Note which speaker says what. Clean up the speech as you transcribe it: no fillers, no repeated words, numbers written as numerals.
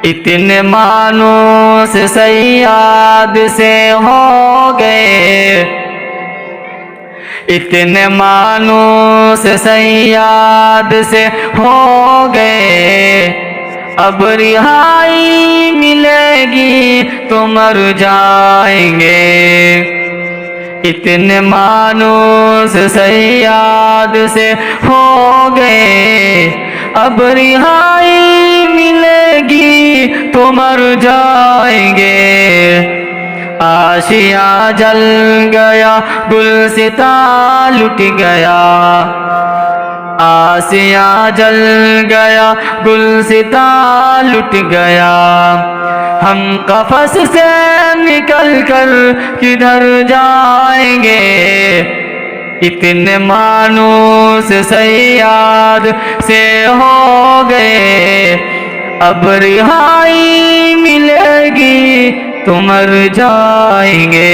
Speaker 1: इतने मानूस सैयाद से हो गए, इतने मानूस सैयाद से हो गए, अब रिहाई मिलेगी तो मर जाएंगे। इतने मानूस सैयाद से हो गए, अब रिहाई मिलेगी तो मर जाएंगे। आशिया जल गया, गुलसिता लुट गया, आसिया जल गया, गुलसिता लुट गया। हम कफस से निकल कर किधर जाएंगे। इतने मानूस सैयाद से हो गए, अब रिहाई मिलेगी तो मर जाएंगे।